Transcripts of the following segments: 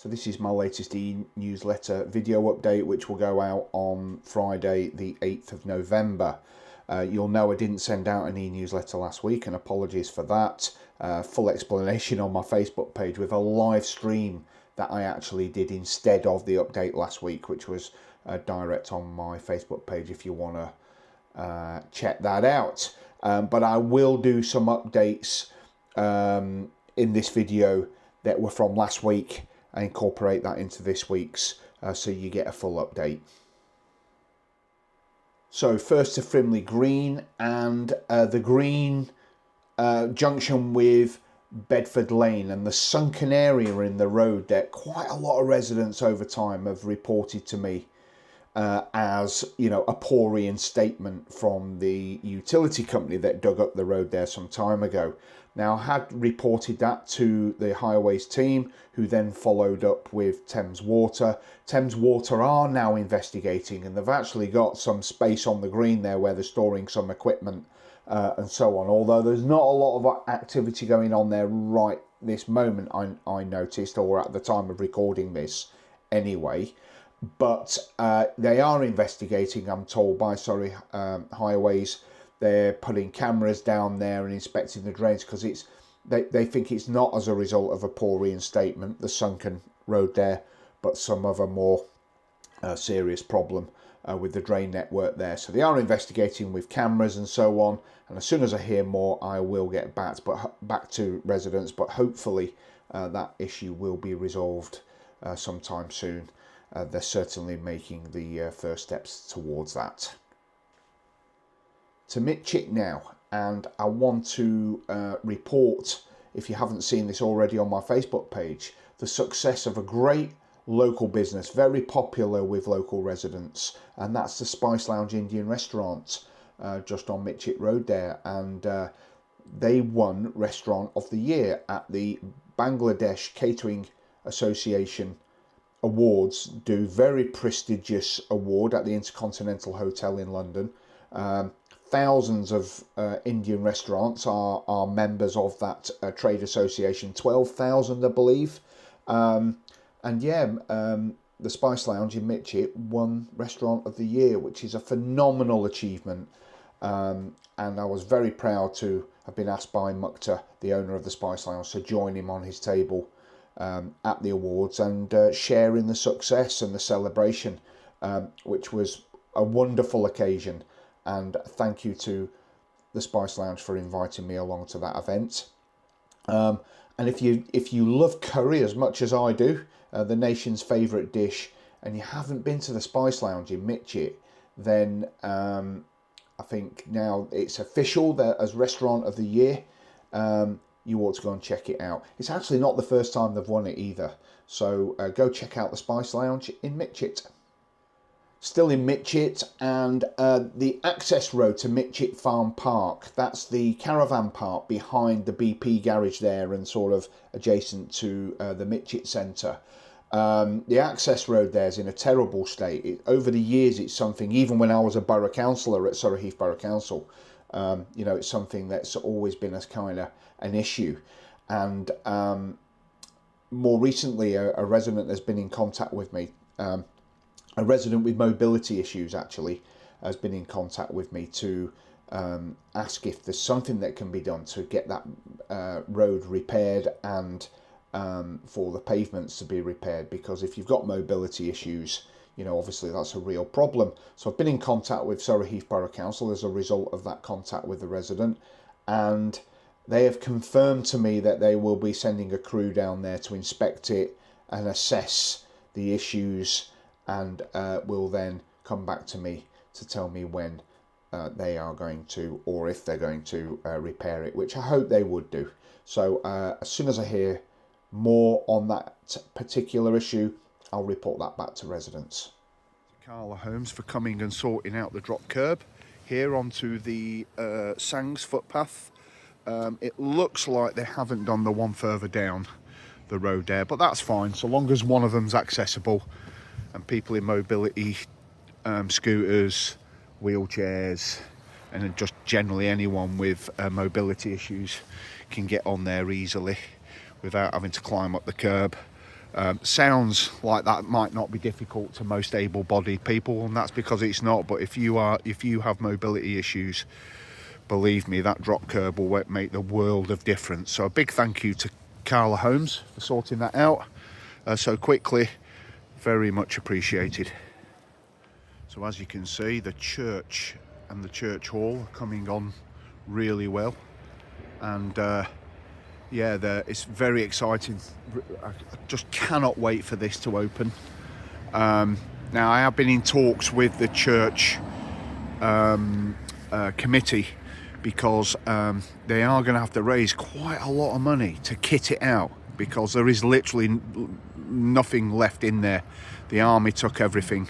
So this is my latest e-newsletter video update, which will go out on Friday the 8th of November. You'll know I didn't send out an e-newsletter last week, and apologies for that. Full explanation on my Facebook page with a live stream that I actually did instead of the update last week, which was direct on my Facebook page if you want to check that out. But I will do some updates in this video that were from last week. I incorporate that into this week's so you get a full update. So first to Frimley Green and the Green junction with Bedford Lane and the sunken area in the road that quite a lot of residents over time have reported to me as, you know, a poor reinstatement from the utility company that dug up the road there some time ago. Now, I had reported that to the highways team, who then followed up with Thames Water. Thames Water are now investigating, and they've actually got some space on the green there where they're storing some equipment and so on. Although there's not a lot of activity going on there right this moment, I noticed, or at the time of recording this anyway. But they are investigating, I'm told, by Surrey Highways. They're putting cameras down there and inspecting the drains because they think it's not as a result of a poor reinstatement, the sunken road there, but some other more serious problem with the drain network there. So they are investigating with cameras and so on. And as soon as I hear more, I will get back to residents. But hopefully that issue will be resolved sometime soon. They're certainly making the first steps towards that. To Mytchett now, and I want to report, if you haven't seen this already on my Facebook page, the success of a great local business, very popular with local residents, and that's the Spice Lounge Indian Restaurant just on Mytchett Road there. And they won Restaurant of the Year at the Bangladesh Catering Association Awards, do very prestigious award at the Intercontinental Hotel in London. Thousands of Indian restaurants are members of that trade association, 12,000 I believe. And yeah, the Spice Lounge in Mytchett won Restaurant of the Year, which is a phenomenal achievement. And I was very proud to have been asked by Mytchett, the owner of the Spice Lounge, to join him on his table at the awards and share in the success and the celebration, which was a wonderful occasion. And thank you to the Spice Lounge for inviting me along to that event. And if you love curry as much as I do, the nation's favourite dish, and you haven't been to the Spice Lounge in Mytchett, then I think now it's official that as Restaurant of the Year. You ought to go and check it out. It's actually not the first time they've won it either. So go check out the Spice Lounge in Mytchett. Still in Mytchett, and the access road to Mytchett Farm Park. That's the caravan park behind the BP garage there and sort of adjacent to the Mytchett Centre. The access road there is in a terrible state. Over the years, it's something, even when I was a borough councillor at Surrey Heath Borough Council, you know, it's something that's always been as kind of an issue. And more recently, a resident has been in contact with me. A resident with mobility issues actually has been in contact with me to ask if there's something that can be done to get that road repaired and for the pavements to be repaired, because if you've got mobility issues, you know, obviously that's a real problem. So I've been in contact with Surrey Heath Borough Council as a result of that contact with the resident, and they have confirmed to me that they will be sending a crew down there to inspect it and assess the issues, and will then come back to me to tell me when they are going to, or if they're going to repair it, which I hope they would do. So as soon as I hear more on that particular issue, I'll report that back to residents. Carla Holmes for coming and sorting out the drop curb here onto the Sangs footpath. It looks like they haven't done the one further down the road there, but that's fine so long as one of them's accessible and people in mobility, scooters, wheelchairs, and just generally anyone with mobility issues can get on there easily without having to climb up the curb. Sounds like that might not be difficult to most able-bodied people, and that's because it's not. But if you have mobility issues, believe me, that drop curb will make the world of difference. So a big thank you to Carla Holmes for sorting that out so quickly. Very much appreciated. So as you can see, the church and the church hall are coming on really well, and yeah, it's very exciting. I just cannot wait for this to open. Now, I have been in talks with the church committee, because they are going to have to raise quite a lot of money to kit it out, because there is literally nothing left in there. The army took everything,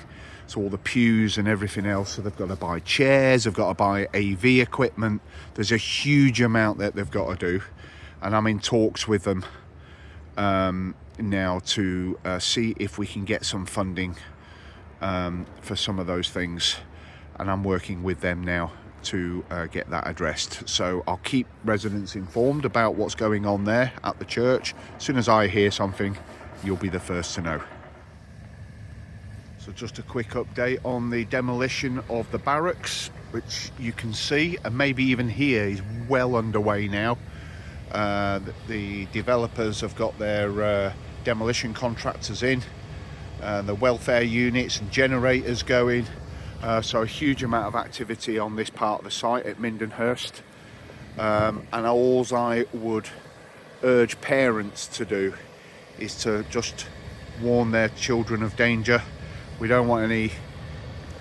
so all the pews and everything else, so they've got to buy chairs, they've got to buy AV equipment. There's a huge amount that they've got to do, and I'm in talks with them now to see if we can get some funding for some of those things, and I'm working with them now to get that addressed. So I'll keep residents informed about what's going on there at the church. As soon as I hear something, you'll be the first to know. So just a quick update on the demolition of the barracks, which you can see and maybe even hear is well underway now. The developers have got their demolition contractors in, the welfare units and generators going. So a huge amount of activity on this part of the site at Mindenhurst. And all I would urge parents to do is to just warn their children of danger. We don't want any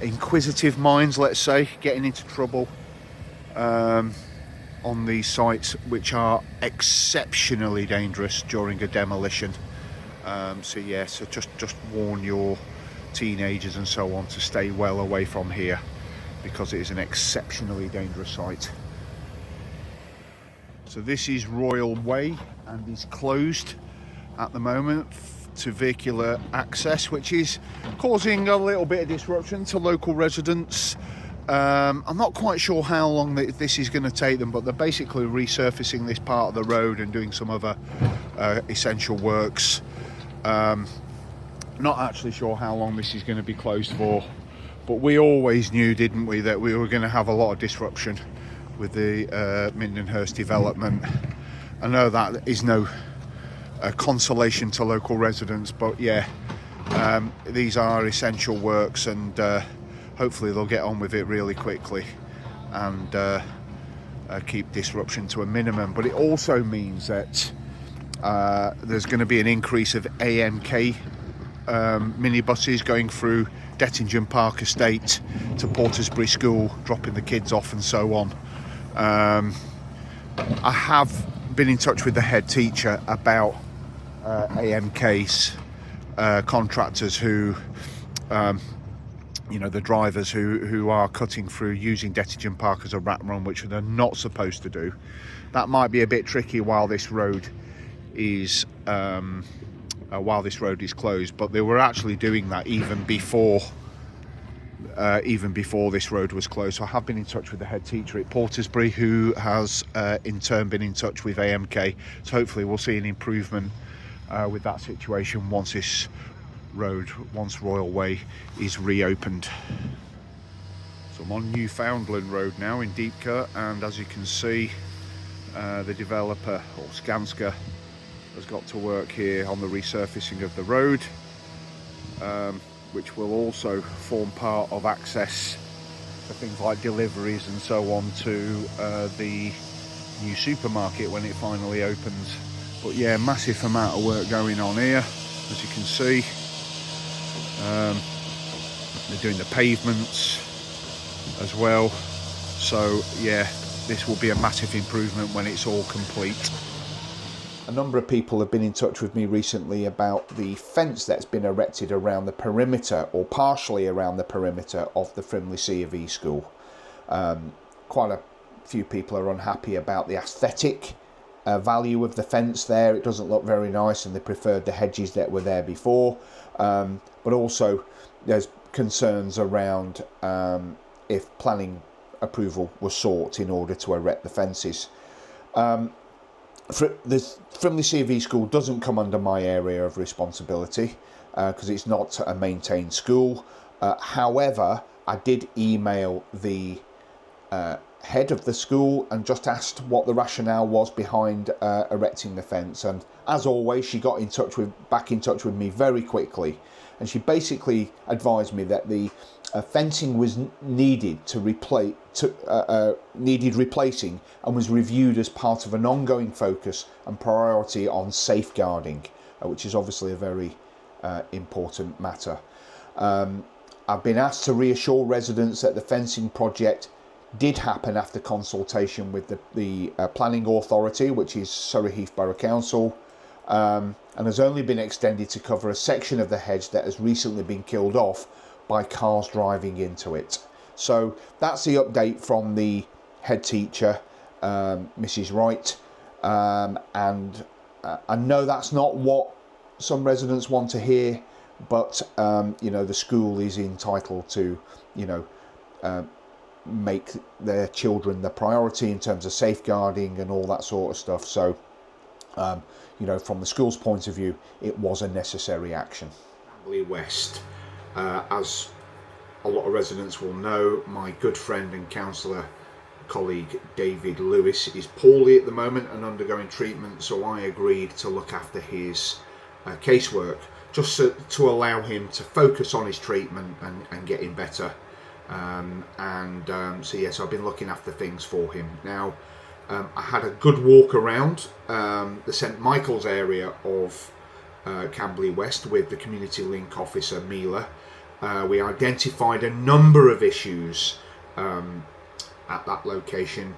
inquisitive minds, let's say, getting into trouble on these sites, which are exceptionally dangerous during a demolition. So just warn your teenagers and so on to stay well away from here, because it is an exceptionally dangerous site. So this is Royal Way and is closed at the moment to vehicular access, which is causing a little bit of disruption to local residents. I'm not quite sure how long this is going to take them, but they're basically resurfacing this part of the road and doing some other essential works. Not actually sure how long this is going to be closed for, but we always knew, didn't we, that we were going to have a lot of disruption with the Mindenhurst development. I know that is no consolation to local residents, but yeah, these are essential works, and hopefully they'll get on with it really quickly and keep disruption to a minimum. But it also means that there's going to be an increase of AMK minibuses going through Dettingen Park Estate to Portersbury School, dropping the kids off and so on. I have been in touch with the head teacher about AMK's contractors who, the drivers who are cutting through using Dettingen Park as a rat run, which they're not supposed to do. That might be a bit tricky while this road is closed, but they were actually doing that even before this road was closed. So I have been in touch with the head teacher at Portersbury, who has in turn been in touch with AMK. So hopefully we'll see an improvement with that situation once Royal Way is reopened. So I'm on Newfoundland Road now in Deepcut, and as you can see, the developer, or Skanska, has got to work here on the resurfacing of the road, which will also form part of access for things like deliveries and so on to the new supermarket when it finally opens. But yeah, massive amount of work going on here, as you can see. They're doing the pavements as well, so yeah, this will be a massive improvement when it's all complete. A number of people have been in touch with me recently about the fence that's been erected around the perimeter, or partially around the perimeter, of the Frimley C of E school. Quite a few people are unhappy about the aesthetic value of the fence there. It doesn't look very nice, and they preferred the hedges that were there before. But also there's concerns around if planning approval was sought in order to erect the fences. the Frimley CV school doesn't come under my area of responsibility because it's not a maintained school. However, I did email the head of the school and just asked what the rationale was behind erecting the fence, and as always she got back in touch with me very quickly, and she basically advised me that the fencing was needed needed replacing and was reviewed as part of an ongoing focus and priority on safeguarding, which is obviously a very important matter. I've been asked to reassure residents that the fencing project did happen after consultation with the planning authority, which is Surrey Heath Borough Council, and has only been extended to cover a section of the hedge that has recently been killed off by cars driving into it. So that's the update from the head teacher, Mrs. Wright, and I know that's not what some residents want to hear, but the school is entitled to make their children the priority in terms of safeguarding and all that sort of stuff. So from the school's point of view, it was a necessary action. Camberley West, as a lot of residents will know, my good friend and councillor colleague David Lewis is poorly at the moment and undergoing treatment, so I agreed to look after his casework just to allow him to focus on his treatment and getting better. So I've been looking after things for him. Now, I had a good walk around the St Michael's area of Camberley West with the community link officer Mila. We identified a number of issues at that location.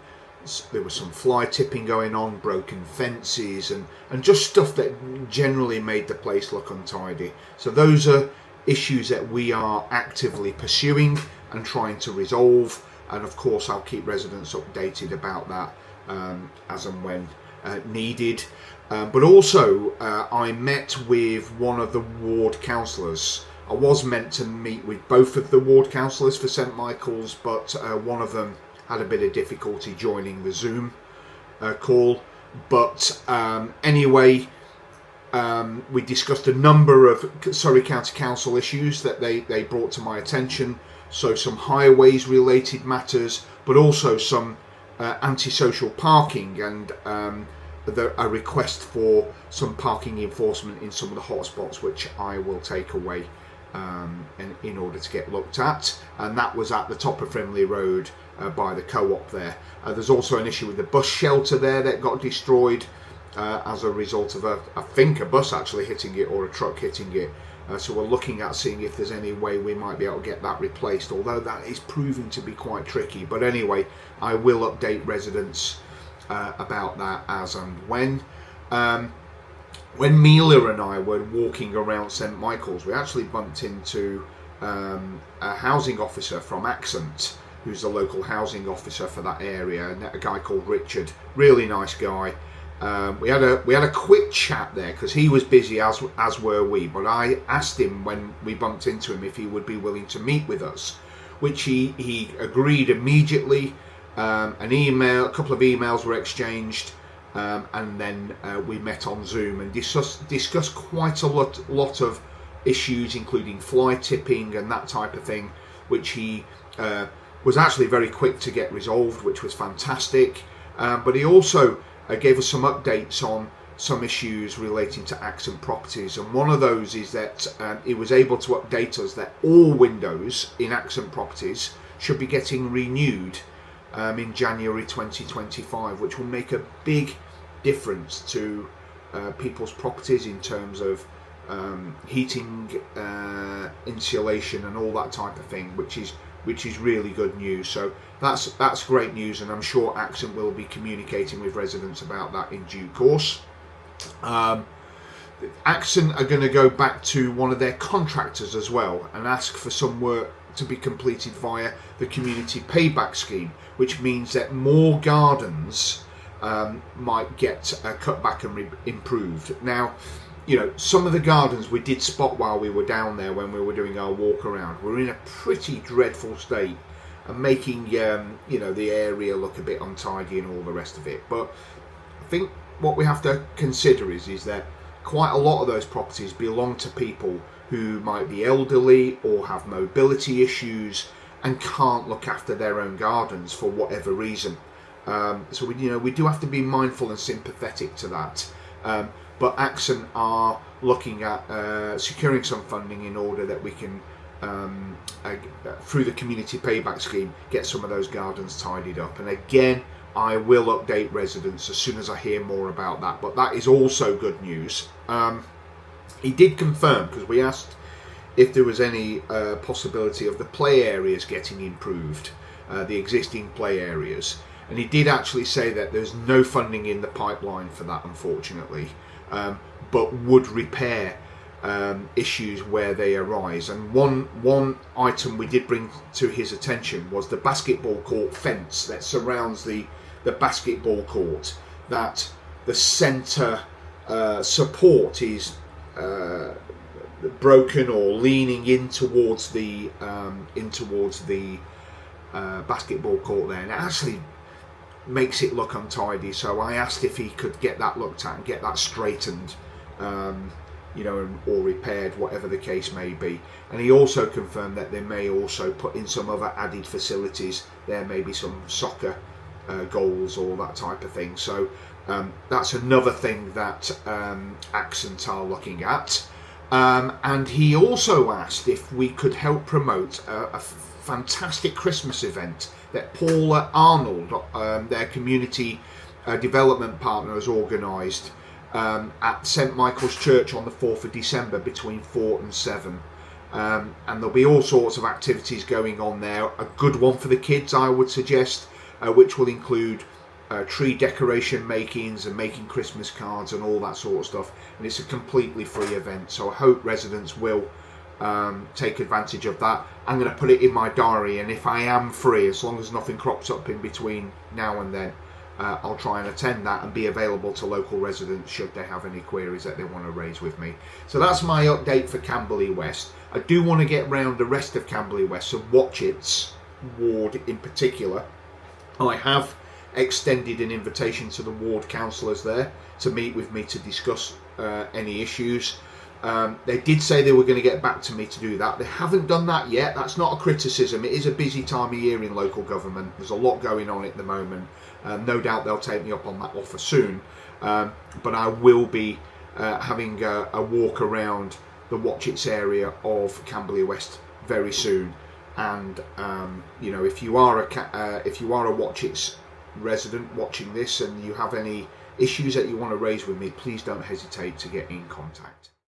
There was some fly tipping going on, broken fences, and just stuff that generally made the place look untidy. So those are issues that we are actively pursuing and trying to resolve, and of course I'll keep residents updated about that as and when needed. But also I met with one of the ward councillors. I was meant to meet with both of the ward councillors for St Michael's, but one of them had a bit of difficulty joining the Zoom call. But anyway, we discussed a number of Surrey County Council issues that they brought to my attention. So some highways related matters, but also some antisocial parking and a request for some parking enforcement in some of the hotspots, which I will take away in order to get looked at. And that was at the top of Frimley Road by the co-op there. There's also an issue with the bus shelter there that got destroyed as a result of I think a bus actually hitting it or a truck hitting it. So we're looking at seeing if there's any way we might be able to get that replaced, although that is proving to be quite tricky. But anyway, I will update residents about that as and when. When Mila and I were walking around St Michael's, we actually bumped into a housing officer from Accent, who's the local housing officer for that area, a guy called Richard. Really nice guy. We had a quick chat there because he was busy, as were we. But I asked him when we bumped into him if he would be willing to meet with us, which he agreed immediately. A couple of emails were exchanged, and then we met on Zoom and discussed quite a lot of issues, including fly tipping and that type of thing, which he was actually very quick to get resolved, which was fantastic. But he also gave us some updates on some issues relating to Accent properties, and one of those is that he was able to update us that all windows in Accent properties should be getting renewed in January 2025, which will make a big difference to people's properties in terms of heating, insulation and all that type of thing, which is really good news. So that's great news, and I'm sure Accent will be communicating with residents about that in due course. Accent are going to go back to one of their contractors as well and ask for some work to be completed via the community payback scheme, which means that more gardens might get cut back and improved. Now, some of the gardens we did spot while we were down there when we were doing our walk around were in a pretty dreadful state and making the area look a bit untidy and all the rest of it. But I think what we have to consider is that quite a lot of those properties belong to people who might be elderly or have mobility issues and can't look after their own gardens for whatever reason. So we do have to be mindful and sympathetic to that. But Axon are looking at securing some funding in order that we can, through the community payback scheme, get some of those gardens tidied up. And again, I will update residents as soon as I hear more about that. But that is also good news. He did confirm, because we asked if there was any possibility of the play areas getting improved, the existing play areas. And he did actually say that there's no funding in the pipeline for that, unfortunately, but would repair issues where they arise. And one item we did bring to his attention was the basketball court fence that surrounds the basketball court, that the centre support is broken or leaning in towards the basketball court there, and it actually makes it look untidy. So I asked if he could get that looked at and get that straightened, or repaired, whatever the case may be. And he also confirmed that they may also put in some other added facilities. There may be some soccer goals or that type of thing. So that's another thing that Accent are looking at. And he also asked if we could help promote a fantastic Christmas event that Paula Arnold, their community development partner, has organised at St Michael's Church on the 4th of December between 4 and 7. And there'll be all sorts of activities going on there. A good one for the kids, I would suggest, which will include tree decoration makings and making Christmas cards and all that sort of stuff. And it's a completely free event, so I hope residents will take advantage of that. I'm going to put it in my diary, and if I am free, as long as nothing crops up in between now and then, I'll try and attend that and be available to local residents should they have any queries that they want to raise with me. So that's my update for Camberley West. I do want to get round the rest of Camberley West, so Watchett's ward in particular. I have extended an invitation to the ward councillors there to meet with me to discuss any issues. They did say they were going to get back to me to do that. They haven't done that yet. That's not a criticism. It is a busy time of year in local government. There's a lot going on at the moment. No doubt they'll take me up on that offer soon. But I will be having a walk around the Watchett's area of Camberley West very soon. And if you are a Watchett's resident watching this and you have any issues that you want to raise with me, please don't hesitate to get in contact.